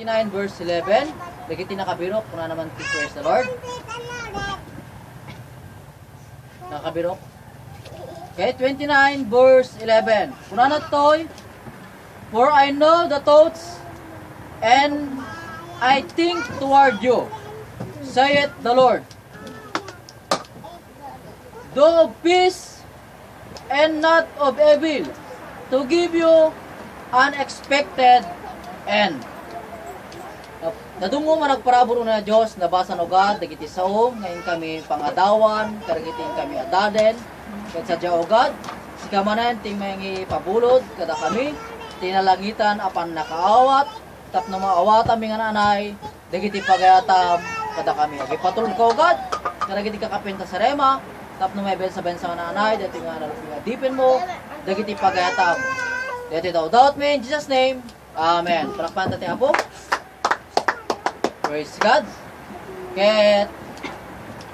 29 verse 11. Dagiti nakabirok, kuna naman ti praise the Lord. Nakabirok. Okay, 29 verse 11. Kuna na to'y, for I know the thoughts and I think toward you, saith the Lord. Though of peace and not of evil, to give you unexpected end. Nadungo man nagparabor na Dios nabasa no God dagiti saom ngayon kami pangadawan karagiti kami adaden ket sadya o God sikamanen ting may pabulod kada kami tinalangitan apan nakaawat tapno maawatan mi nga nanay dagiti pagayatam kada kami agi patulod ko God karagiti kakapenta sa rema tapno may bensa-bensa nga nanay dati nga dipin mo dagiti pagayatam dati daw doubt me in Jesus name amen. Palakpan natin apo. Praise God. Ket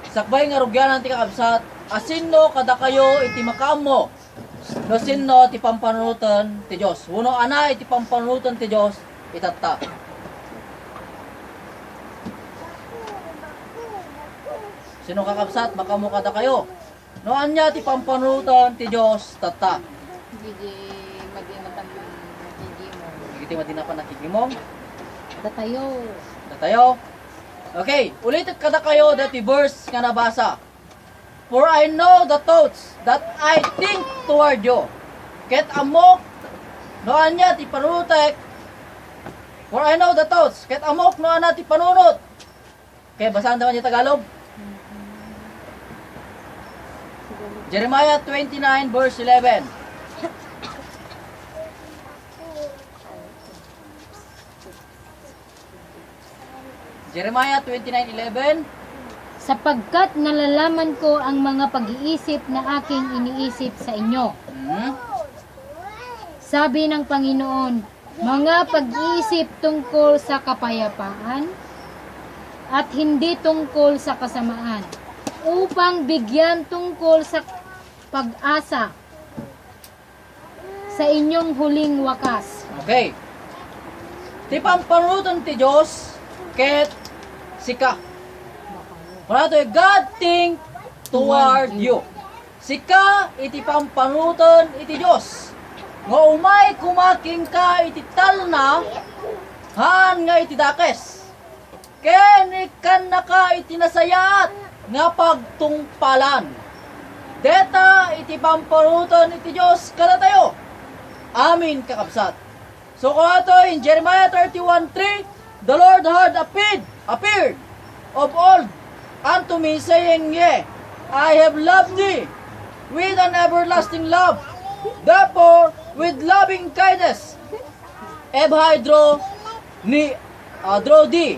sakbay nga rugyanan ti kakabsat, asinno kada kayo iti makamo. No sinno ti pampanunutan ti Dios. Uno ana iti pampanunutan ti Dios itatta. Sino kakabsat makamo kada kayo? No anya ti pampanunutan ti Dios tatta. Iti madina pa nakikimong. Datayo. Okay, ulitin kada kayo dati verse nga nabasa. For I know the thoughts that I think toward you. Ket amok noan niya ti panunutek. For I know the thoughts. Ket amok noan na ti panunot. Okay, basahan daw niya Tagalog. Jeremiah 29 verse 11. Jeremiah 29:11. Sapagkat nalalaman ko ang mga pag-iisip na aking iniisip sa inyo. Sabi ng Panginoon, mga pag-iisip tungkol sa kapayapaan at hindi tungkol sa kasamaan, upang bigyan tungkol sa pag-asa sa inyong huling wakas. Okay. Ti pampanunutan ti Dios ket sika. Kuna to God think toward you. Sika iti pampanunutan iti Dios. Nga umay kumaking ka iti talna han nga iti dakes. Ken ikan naka iti nasayaat nga pagtungpalan. Deta iti pampanunutan iti Dios kada tayo. Amin kakabsat. So kuna to in Jeremiah 31:3, the Lord had appeared of old unto me, saying, Yea, I have loved thee with an everlasting love. Therefore, with loving kindness, have I draw thee.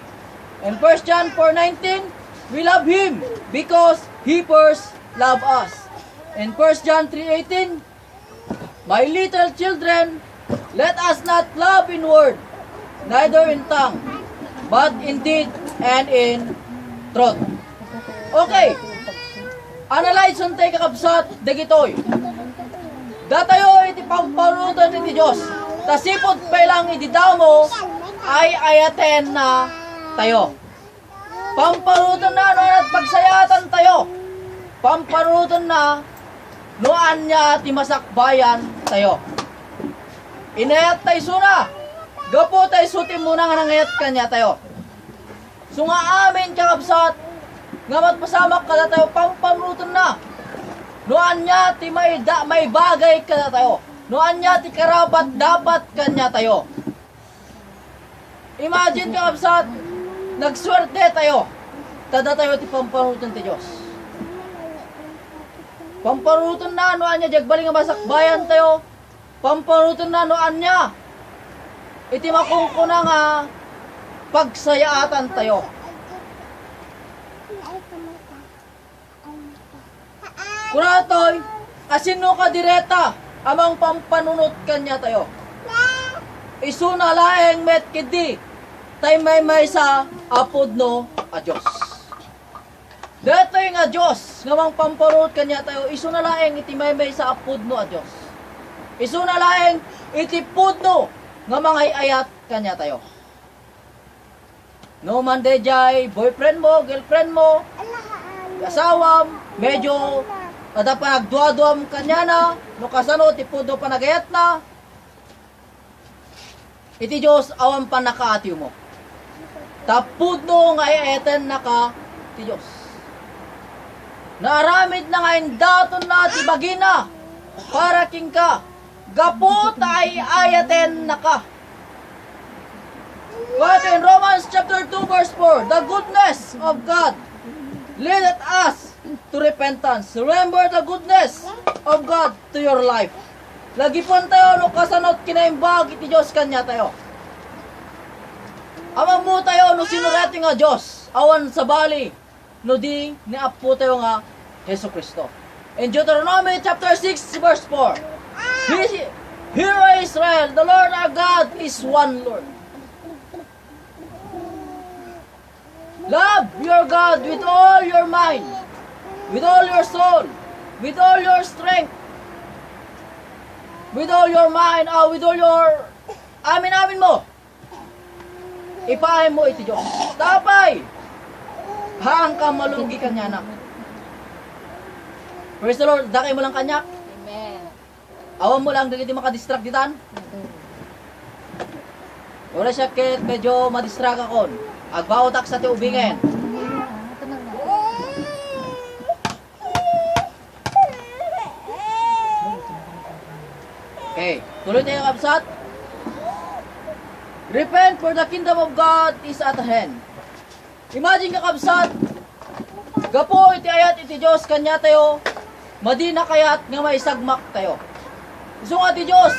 And 1 John 4:19, we love him because he first loved us. And 1 John 3:18, my little children, let us not love in word, neither in tongue, but in deed and in truth. Okay. Analyze untay kakabsat dagitoy. Datayo iti pampanunutan iti Dios. Tasipod pa lang iti damo ay ayaten na tayo. Pampanunutan na no at pagsayatan tayo. Pampanunutan na noan niya ti masakbayan tayo. Inayat tayo suna. Gapo tayo suti muna nga nangayat kanya tayo. So nga amin kakabsat, nga matpasamak kada tayo, pampanunutan na. Noan niya ti may bagay kada tayo. Noan niya ti karapat dapat kanya tayo. Imagine kakabsat, nagswerte tayo. Tada tayo ti pampanunutan ti Diyos. Pampanunutan na, noan niya jagbaling nga masakbayan tayo. Pampanunutan na, noan niya iti makungkuna nga pagsayaatan tayo. Kunatoy, asino ka direta amang pampanunot kanya tayo. Isuna laeng met kidi, tay may sa apod no a Diyos. Detoy nga Diyos, ngamang pampanunot kanya tayo, isuna laeng iti may sa apod no a Diyos. Isuna laeng iti pud no nga mga ayat kanya tayo. No man de jay, boyfriend mo, girlfriend mo, asawam, medyo ada pa nagduwa-duwam kanya na, no kasano, tipudo pa nagayat na, iti Diyos, awan pa nakaatiw mo. Tapudno nga ieten naka, iti Diyos. Naaramid na ngayon daton na ti bagina, para king ka, gapot ay ayaten naka. But in Romans chapter 2 verse 4, the goodness of God leadeth us to repentance. Remember the goodness of God to your life. Lagi po tayo no kasanot kinaimbag iti Diyos kanya tayo. Amang mo tayo no sinurati nga Diyos, awan sa bali, no di ni apo tayo nga Yesu Kristo. In Deuteronomy chapter 6 verse 4, Hear, O Israel, the Lord our God is one Lord. Love your God with all your mind, with all your soul, with all your strength, with all your mind, with all your amin mo. Ipahay mo iti Diyos. Tapay! Haang ka malunggi kanya na. Praise the Lord, dakay mo lang kanya. Amen. Awan mo lang, dagiti makadistract ditan. Wala siya kit, medyo madistract akon. Agbautak sa ti ubingen. Okay, tuloy tayo kapsat. Repent for the kingdom of God is at hand. Imagine ka kapsat, gapo iti ayat iti Diyos kanya tayo, madi na kayat nga may sagmak tayo. So nga ti Diyos,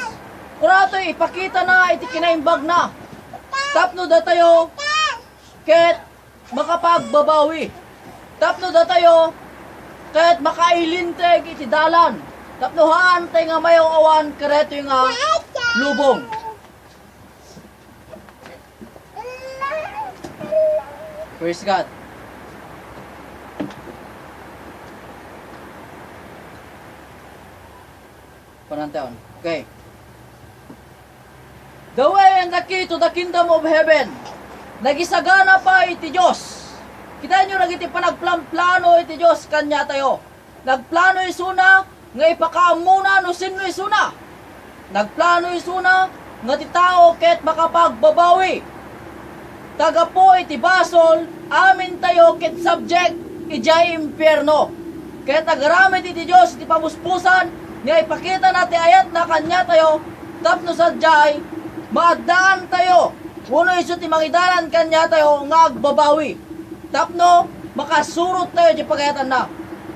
kurato ipakita na iti kinaimbag na. Tapno da tayo, ket makapagbabawi. Tapno da tayo, ket makailinteg iti dalan. Tapnohan tayo nga mayong awan, kareto yung lubong. Praise God. Pananteon. Okay. The way and the key to the kingdom of heaven. Nagisagana pa iti Diyos. Kita nyo nagiti panagplano iti Diyos kanya tayo. Nagplano isuna, nga ipakaamuna no sino isuna. Nagplano isuna, nga ti tao ket makapagbabawi. Taga po iti basol, amin tayo ket subject ijay impyerno. Ket agaramit iti Diyos iti pamuspusan, nga ipakita nati ayat na kanya tayo, tapno sadyay, maadaan tayo. Uno iso ti mangidalan kanya tayo nga agbabawi. Tapno, makasurot tayo di pagayatan na.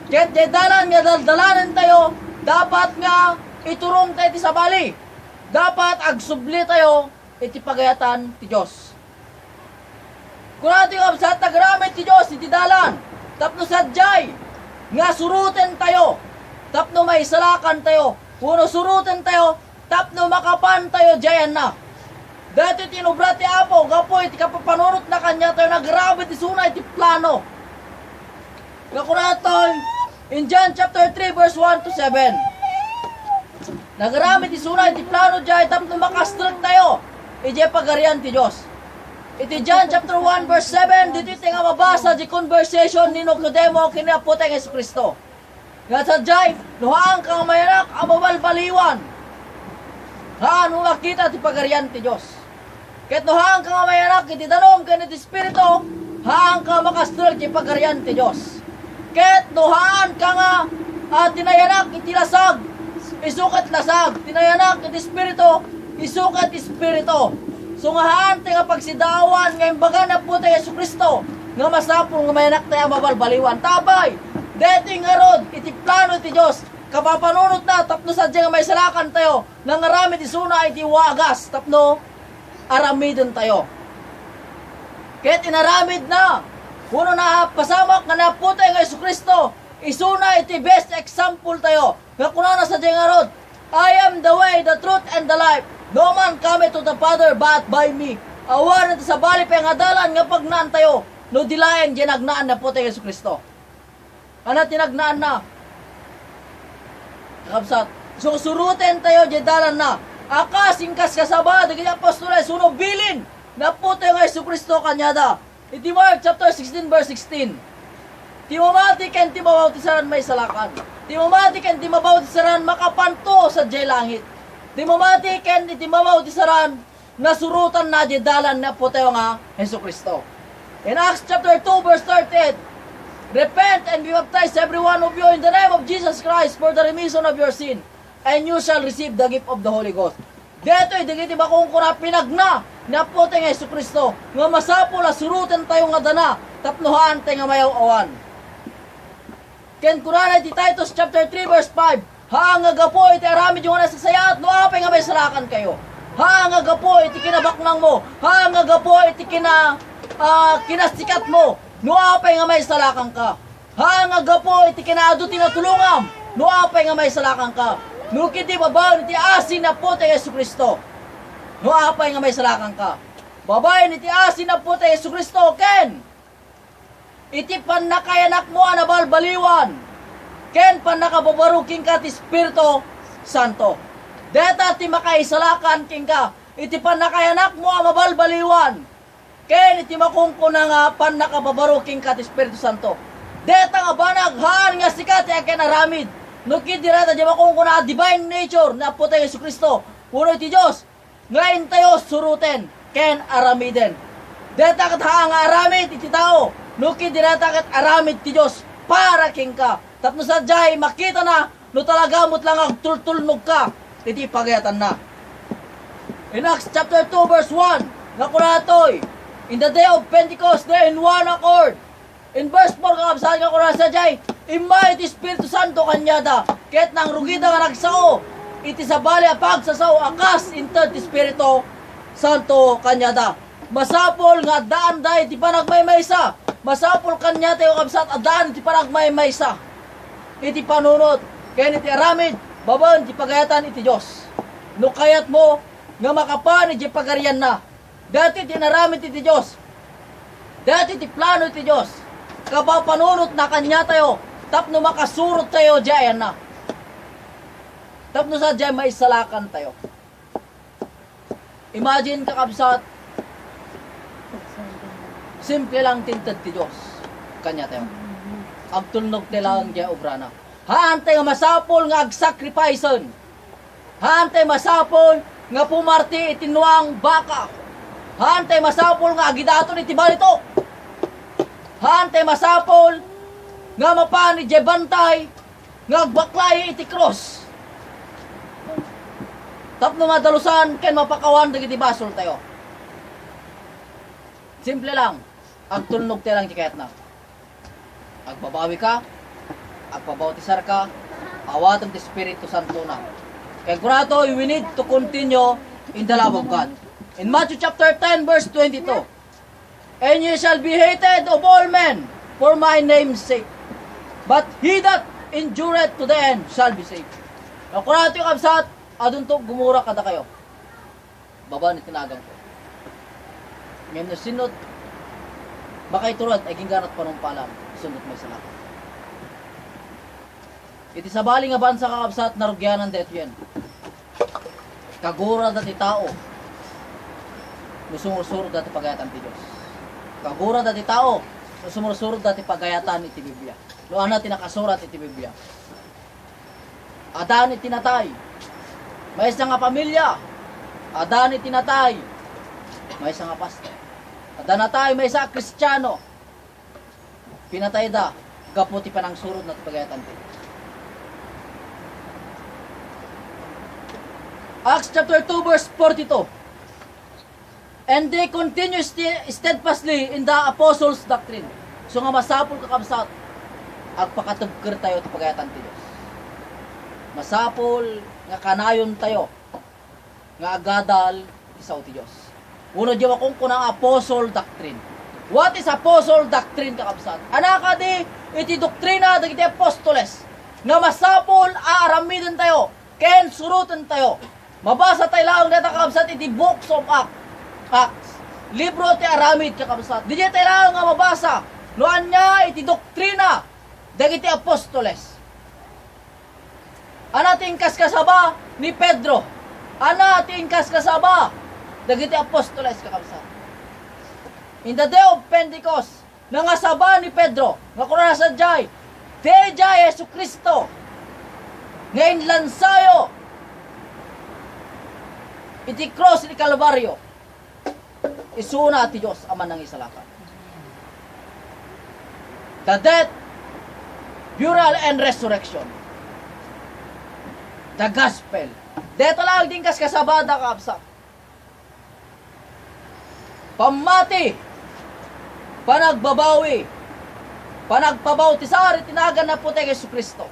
Ket di dalan nga daldalanan tayo, dapat nga iturong tayo ti sabali. Dapat agsubli tayo iti pagayatan ti Diyos. Kung natin yung absat nagramit ti Diyos iti dalan, tapno sadyay, nga suruten tayo, tapno maisalakan tayo, uno suruten tayo, tapno makapan tayo jayan na. Dati tinubra ti Apo, gapo iti kapapanurot na kanya tayo, nagrabe ti suna iti plano. Kakunatoy, in John chapter 3 verse 1 to 7, nagrabe ti suna iti plano jay, tapno makastrek tayo, iti pagarian ti Diyos. Iti John chapter 1 verse 7, dito iti nga mabasa di conversation ni Nicodemo kinaputa ng Yesu Kristo. Nga sadyay, nuhaan kang mayanak ang mabalbaliwan. Haan mo makita ti pagarian ti Diyos. Ket nuhaan kang mayanak iti danom ken iti Espiritu, haan ka makastrel ti pagarian ti Diyos. Ket nuhaan ka nga tinayanak iti lasag, isukat lasag, tinayanak iti Espiritu, isukat Espiritu. Sungahan tayo nga pagsidawan nga imbaga na po tayo Yesu Kristo nga masapong nga mayanak tayo mabalbaliwan. Tabay, dating nga rod, iti plano iti Diyos, kapapanunot na, tapno sadya nga may salakan tayo, nga ngaramid isuna iti wagas, tapno aramidin tayo. Kahit inaramid na, puno na pasamak nga na po tayo nga Yesu Kristo, isuna iti best example tayo, nga kuna na sadya nga rod, I am the way, the truth, and the life. No man come to the Father but by me. Awan natin sa bali pa nga dalan nga pagnaan tayo. No dilayan ginagnaan na po tayo Yesu Kristo. Ana tinagnaan na. Kapsat. So suruten tayo di dalan na. Akas ingkas kasaba dagiti apostol ay suno bilin na po tayo nga Yesu Kristo kanyada. Iti Mark chapter 16 verse 16. Ti mamati ken ti mabautisaran may salakan. Ti mamati ken ti mabautisaran makapanto sa jay langit. Ti mamati ken ti mabautisaran nasurutan na di dalan na puteo nga Hesus Kristo. In Acts chapter 2 verse 38, repent and be baptized every one of you in the name of Jesus Christ for the remission of your sin, and you shall receive the gift of the Holy Ghost. Deto'y digiti ba kung kuna pinagna na puting Hesus Kristo nga masapol a surutan tayo nga dana tapnuhaan tayo nga mayaw awan. Ken kunana ti Titus chapter 3 verse 5, haanga gapo iti aramid yung nga nasasayat no apay nga may salakan kayo. Haanga gapo iti kinabaknang mo, haanga gapo iti kinasikat mo, no apay nga may salakan ka. Haanga gapo iti kinaado tinatulungam, no apay nga may salakan ka. No kiti babae iti asin na po tayo Yesu Kristo. No apay nga may salakan ka. Babae iti asin na po tayo Yesu Kristo, ken iti panakayanak mo anabalbaliwan. Ken panakababaruking ka ti Espiritu Santo. Deta ti makaisalakan king ka. Iti panakayanak mo amabalbaliwan. Ken iti makungkuna nga panakababaruking ka ti Espiritu Santo. Deta nga banaghaan nga sikat ya ken aramid. No kidirata di makungkuna divine nature na po tayo Yesu Kristo. Puno iti Diyos. Ngayon tayo suruten ken aramiden. Deta kat haang aramid iti tao. No kidirata kat aramid ti Diyos para king ka. Tapno sadyay makita na no talaga mo't lang ang tultulnog ka. Iti pagayatan na. In Acts chapter 2 verse 1, nga kunatoy, in the day of Pentecost, they in one accord. In verse 4, kakabsahan ka kunatoy sadyay, imay iti Espiritu Santo kanyada, ket nang rugida nga nagsao, iti sabali apag sasaw akas inted ti Espiritu Santo kanyada. Masapol nga daan day iti panagmaymaysa. Masapol kanya tayo kabsat adaan iti panagmaymaysa. Iti panunot, kaya iti aramid, babaen iti pagayatan iti Diyos. No kayat mo, nga makapan iti pagarian na. Dati iti naramid iti Diyos. Dati iti plano iti Diyos. Kapapanunot na kanya tayo, tapno makasurot tayo diyan na. Tapno sa diyan maisalakan tayo. Imagine kakabsat, simple lang tinted ti Diyos. Kanya tayo. Agtulnog tilang diya obrana. Haantay nga masapol nga agsakrifison. Haantay masapol nga pumarti itinuang baka. Haantay masapol nga agidaton iti balito. Haantay masapol nga mapani di bantay nga agbaklay iti cross. Tapno nga dalusan ken mapakawan dagiti basol tayo. Simple lang. Agtulnog tilang tikayat na. Agbabawi ka, agpabautisar ka, awatan ti Espiritu Santo na. Kaya kurato, we need to continue in the love of God. In Matthew chapter 10 verse 22, and ye shall be hated of all men for my name's sake, but he that endureth to the end shall be saved. Kaya kurato yung kabsat, adun to gumura kada kayo. Baba ni tinagang ko. Ngayon na sinot, baka iturad ay ginganat panumpalam. Sundot may salamat. Iti sabali nga bansa kakabsat narugyanan deto yan. Kagura dati tao. Musumursurod dati pagayatan ti Diyos. Kagura dati tao. Musumursurod dati pagayatan iti Biblia. Noan na tinakasurat iti Biblia. Adan iti natay. May isang nga pamilya. Adan iti natay. May isang nga pastor. Adan natay may isang Kristiyano. Pinatay da, kaputi pa ng surod na pagayatan ti. Acts chapter 2 verse 42. And they continue steadfastly in the apostles' doctrine. So nga masapol kakabsat, agpakatagkir tayo ti pagayatan ti Diyos. Masapol nga kanayon tayo, nga agadal isaw ti Diyos. Uno di akong kunang apostle doctrine. What is apostle doctrine kakabsat? Anaka di iti doktrina dagiti apostoles nga masapol aaramidan tayo ken surutan tayo. Mabasa tayo lang data kakabsat iti books of Acts. Libro ti aramid kakabsat. Di tayo lang nga mabasa noan niya iti doktrina dagiti apostoles. Anating kaskasaba ni Pedro. Anating kaskasaba dagiti apostoles kakabsat. in the day of Pentecost, na nga saba ni Pedro, nga kuna sa jay, Dejay Yesu Kristo, ngayon lansayo, iti cross, iti Kalbaryo, isuna ti Diyos, aman ng isalakan. The death, burial, and resurrection. The gospel. Dito lang din kas kasabada kaabsak. Pamati, panagbabawi, panagpabautisar, itinagan na po tayo Yesu Kristo.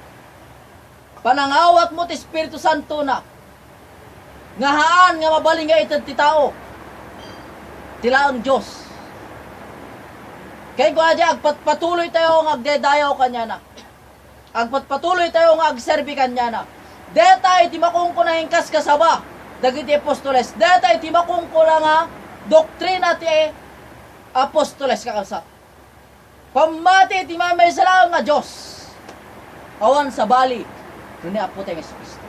Panangawat mo ti Espiritu Santo na, nga haan nga mabaling nga itad ti tao, tila ang Diyos. Kaya ko adya, agpatuloy tayo nga agdedayaw kanya na. Agpatuloy tayo nga agserbi kanya na. Deta iti makungkuna hingkas kasaba, dagiti apostoles. Deta iti makungkuna nga doktrina ti apostoles kakasat. Pamati iti may salaang nga Diyos. Awan sa bali, ni Apo tayo Yesu Kristo.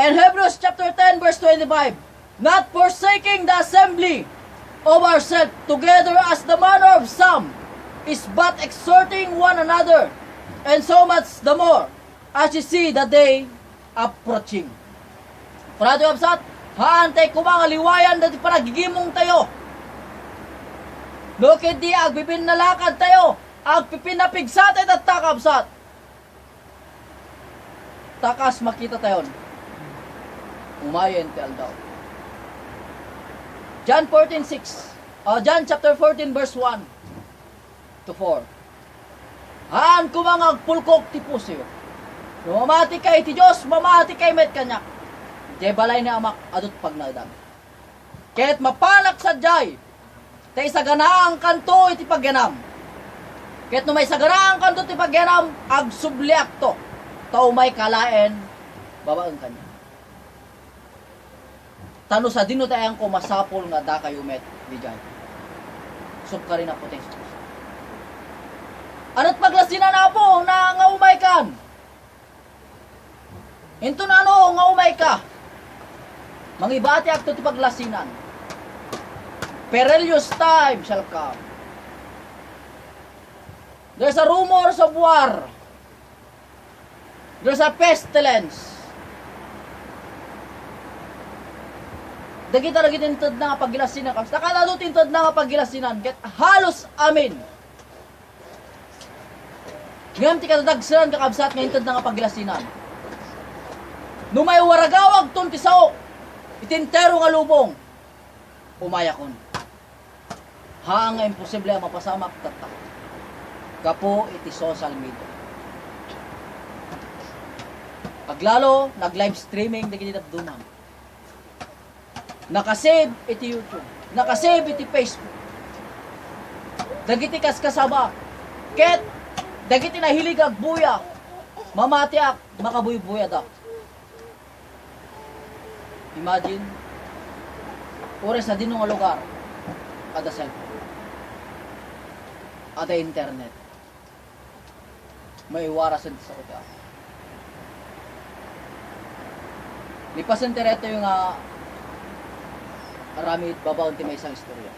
And Hebrews chapter 10 verse 25, not forsaking the assembly of ourselves together as the manner of some is, but exhorting one another, and so much the more as you see the day approaching. Parado yung absat, haantay kumangaliwayan dati panagigimong tayo. Lokit di agbipinalakad tayo, agpipinapigsat at takabsat. Takas makita tayo. Umayen ti aldaw. John 14:6. John chapter 14 verse 1 to 4. Haan kumangag pulkok ti pusyo. Mamati kay ti Diyos, mamati kay met kanyak. Di balay ni amak adot pagnagdam. Ket mapanak sa jay, tay sa ganaang kanto iti pagyanam. Ket no may sa ganaang kanto iti pagyanam, agsubliak to. Tao may kalaen, babaeng kanya. Tano sa dino tayang ko masapol nga da kayo met di jay. Sup ka rin na puting. Ano't paglasinan na po na nga umay kan? Ito na ano nga umay ka? Mangibati akto ti paglasinan. Perilous time shall come. There's a rumors of war. There's a pestilence. Dagita lagi tintod na nga paglasinan ka. Nakalado tintod na nga paglasinan. Get halos amin. Ngayon ti katadagsiran kakabsat ngayon tintod na nga paglasinan. No may waragawag ton ti sao, itintero nga lubong, umayakon. Ha nga imposible ang mapasamak tata. Kapo iti social media. Paglalo, nag-live streaming dagiti dabduman. Nakasave iti YouTube, nakasave iti Facebook. Dagiti kaskasaba. Ket dagiti nahilig ag buya, mamatiak makabuy-buya da. Imagine, oras sa dinong lugar, ada cellphone, ada internet, may warasan sa kuta. Lipasan tireto yung aramid babaw ti may isang istorya.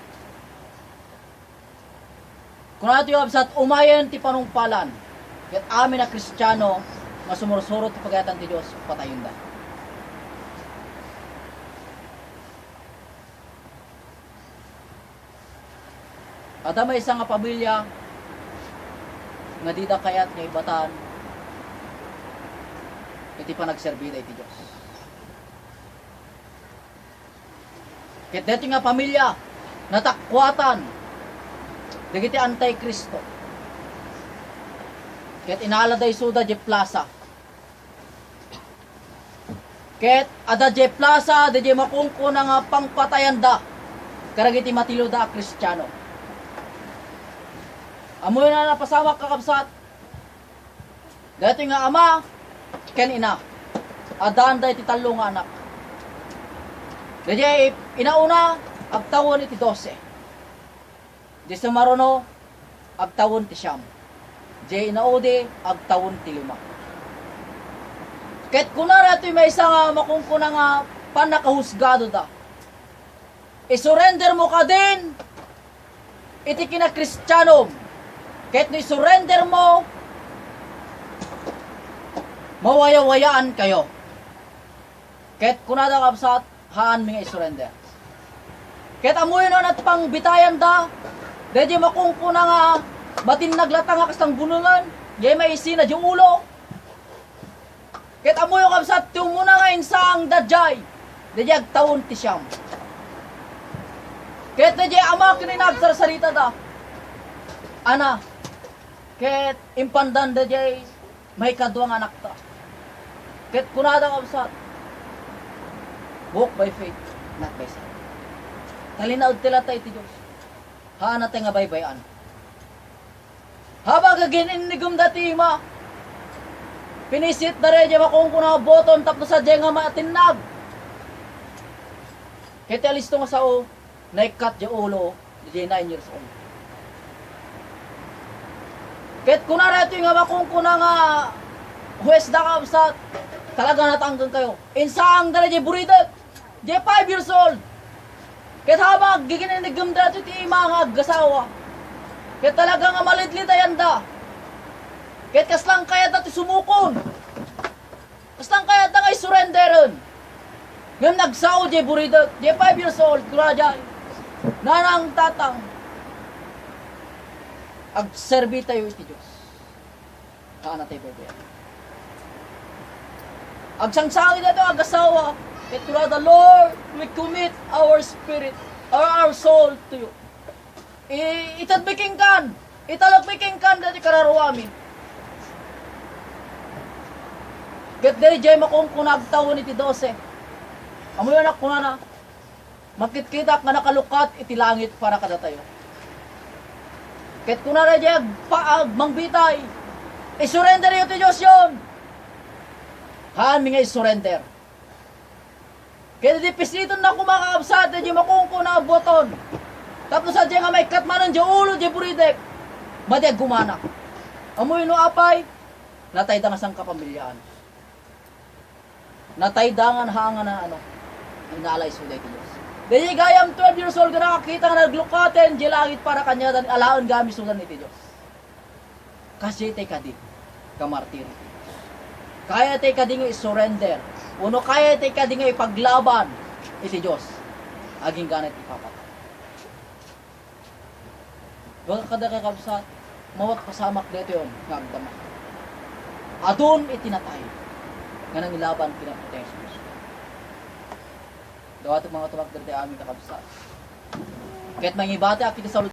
Kung nato yung absat, umayan ti panungpalan, kat amin na Kristiyano, masumursurot ti pagayatan ti Diyos, patayon da. At may isang pamilya nga di da kayat nga ibatan iti panagserbida iti Diyos. Ket deti nga pamilya natakwatan dagiti anti-Kristo. Ket inaladay suda di plaza. Ket ada di plaza di makungko na nga pangpatayan da karagiti matilo da Kristiyano. Amoy na napasamak kakabsat. Dati nga ama, ken ina. Adan da iti talo nga anak. Dati inauna, agtawon iti 12. Di sumaruno, agtawon ti siyam. Di inaudi, agtawon ti 5. Ket kunara ito may isang makungkuna nga panakahusgado da. isurrender mo ka din, iti kina-Kristyanom. Kahit na isurrender mo, mawayawayaan kayo. Kahit kunada kapsat, haan mga isurrender. Kahit amoy nun at pang bitayan da, dahil makungkuna nga, batin naglata nga kastang bunungan, yay may isina di ulo. Kahit amoy yung kapsat, tumuna nga insang dadjay, dahil agtawon ti siyam. Kahit dahil ama kininag sa sarita da, ana, kahit impandan dahil may kadwang anak ta. Kahit kunada kapsat, walk by faith, not by sight. Talinaod tila tayo ti Diyos. Haan natin nga baybayan. Habang kagininigum dati ma, pinisit na rin yung makung kuna boton tapos sa dyan nga matinag. Kahit alisto nga sa o, naikat yung ulo, di 9 years old. Kahit kunara ito yung nga makung kuna nga huwes na kapsat, talaga natanggang kayo. Insang na rin yung buridat, di 5 years old. Kahit habang gigininigam dati ti mga gasawa. Kahit talaga nga malidlit ayan da. Kahit kaslang kaya dati sumukon. Kaslang kaya da ngay surrenderin. Ngayon nagsaw di buridat. Di 5 years old. Kura dyan. Nanang tatang. Agserbi tayo iti Diyos. Kaan na tayo bebe. Agsangsangin na ito agasawa. Kaya kura the Lord, we commit our spirit, or our soul to you. Itadbiking kan. Italagbiking kan dati kararuamin. Ket deri jay makong kunagtawon iti 12. Amoy anak ko na. Makitkitak nga nakalukat iti langit para kada tayo. Ket kunara jay paag mangbitay. I-surrender yo ti Dios yon. Haan mi nga i-surrender. Kaya di pisiton na kumakakabsat, di makungko na boton. Tapos sa nga may katmanan di ulo di buridek. Madiag gumana. Amoy no apay, natay dangasang kapamilyaan. Natay dangan hangan na ano, inalay suday ti Diyos. Di gayam 12 years old na nakakita nga naglukaten, di langit para kanya dan alaon gami sudan ni ti Diyos. Kasi tay kadi, kamartir. Kaya tay kadi nga i-surrender. Uno kaya tay kadi nga ipaglaban iti Diyos. Aging ganit ipapatay. Baga kada kakabsat, mawat pasamak dito yun, ngagdama. Adun itinatay. Nga nang ilaban pinapatay sa Diyos. Dawa ito mga tumak dito aming kakabsat. Kahit may ibate, akit sa